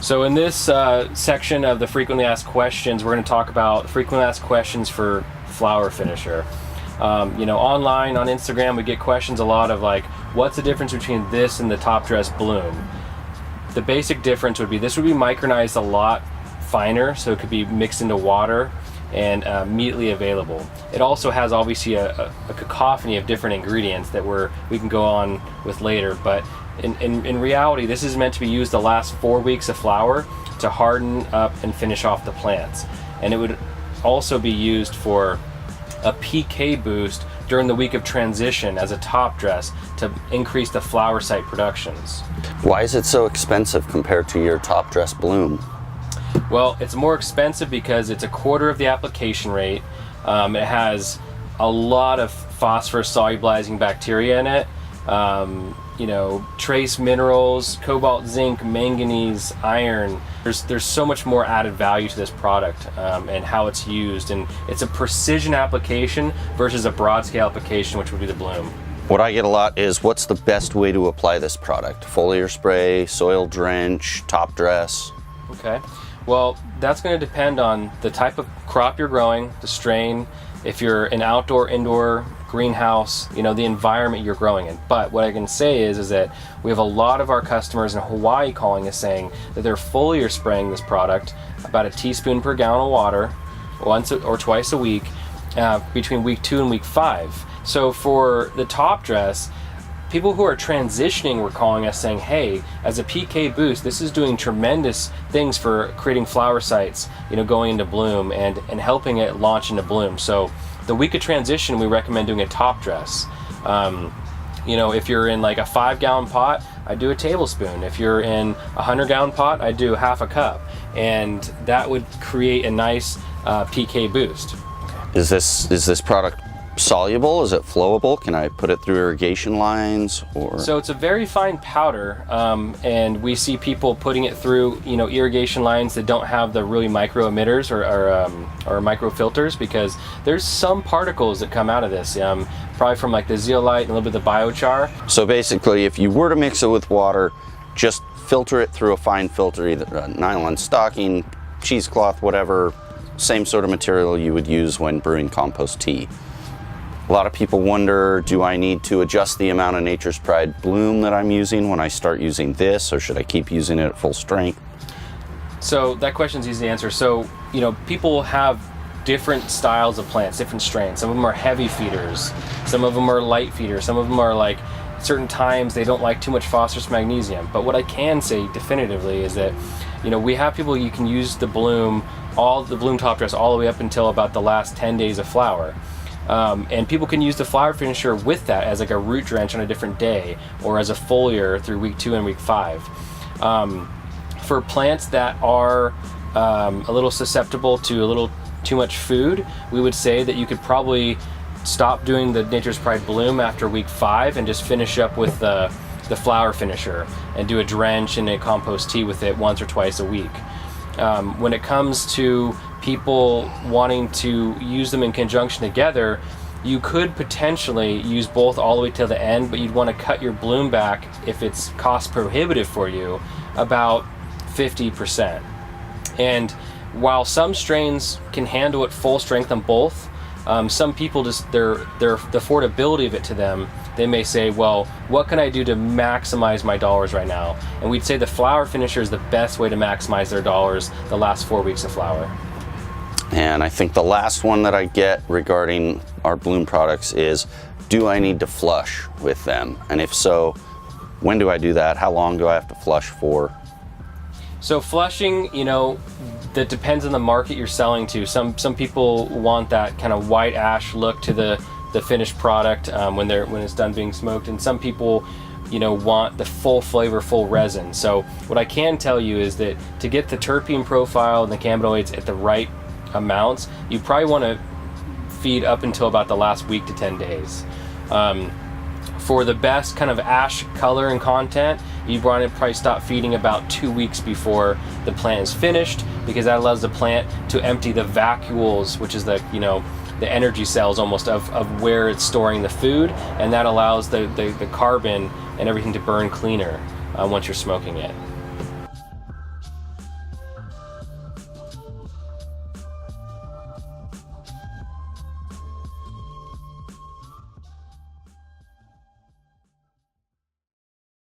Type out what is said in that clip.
So in this section of the frequently asked questions, we're going to talk about frequently asked questions for flower finisher. Online on Instagram, we get questions a lot of like, what's the difference between this and the top dress bloom? The basic difference would be this would be micronized a lot finer, so it could be mixed into water and immediately available. It also has obviously a cacophony of different ingredients that we can go on with later, but in reality, this is meant to be used the last 4 weeks of flower to harden up and finish off the plants. And it would also be used for a PK boost during the week of transition as a top dress to increase the flower site productions. Why is it so expensive compared to your top dress bloom? Well, it's more expensive because it's a quarter of the application rate. It has a lot of phosphorus solubilizing bacteria in it. Trace minerals, cobalt, zinc, manganese, iron. There's so much more added value to this product and how it's used. And it's a precision application versus a broad scale application, which would be the bloom. What I get a lot is, what's the best way to apply this product? Foliar spray, soil drench, top dress? Okay. Well, that's going to depend on the type of crop you're growing, the strain, if you're an outdoor, indoor, greenhouse, the environment you're growing in. But what I can say is that we have a lot of our customers in Hawaii calling us saying that they're foliar spraying this product about a teaspoon per gallon of water once or twice a week between week 2 and week 5. So for the top dress, people who are transitioning were calling us saying, hey, as a PK boost, this is doing tremendous things for creating flower sites, going into bloom and helping it launch into bloom. So the week of transition, we recommend doing a top dress. If you're in like a 5-gallon pot, I do a tablespoon. If you're in a 100-gallon pot, I do half a cup. And that would create a nice PK boost. Is this product soluble? Is it flowable? Can I put it through irrigation lines? So it's a very fine powder, and we see people putting it through irrigation lines that don't have the really micro emitters or micro filters, because there's some particles that come out of this, probably from like the zeolite and a little bit of the biochar. So basically, if you were to mix it with water, just filter it through a fine filter, either a nylon stocking, cheesecloth, whatever, same sort of material you would use when brewing compost tea. A lot of people wonder, do I need to adjust the amount of Nature's Pride bloom that I'm using when I start using this, or should I keep using it at full strength? So that question's easy to answer. So, people have different styles of plants, different strains. Some of them are heavy feeders, some of them are light feeders, some of them are like certain times they don't like too much phosphorus magnesium. But what I can say definitively is that, we have people, you can use the bloom top dress all the way up until about the last 10 days of flower. And people can use the flower finisher with that as like a root drench on a different day, or as a foliar through week 2 and week 5. For plants that are a little susceptible to a little too much food, we would say that you could probably stop doing the Nature's Pride bloom after week 5 and just finish up with the flower finisher and do a drench and a compost tea with it once or twice a week. When it comes to people wanting to use them in conjunction together, you could potentially use both all the way till the end, but you'd want to cut your bloom back, if it's cost prohibitive for you, about 50%. And while some strains can handle it full strength on both, some people just the affordability of it to them, they may say, well, what can I do to maximize my dollars right now? And we'd say the flower finisher is the best way to maximize their dollars the last 4 weeks of flower. And I think the last one that I get regarding our bloom products is, do I need to flush with them? And if so, when do I do that? How long do I have to flush for? So flushing, that depends on the market you're selling to. Some people want that kind of white ash look to the finished product when it's done being smoked, and some people want the full flavor, full resin. So what I can tell you is that to get the terpene profile and the cannabinoids at the right amounts, you probably want to feed up until about the last week to 10 days. For the best kind of ash color and content, you want to probably stop feeding about 2 weeks before the plant is finished, because that allows the plant to empty the vacuoles, which is the energy cells almost of where it's storing the food, and that allows the carbon and everything to burn cleaner once you're smoking it.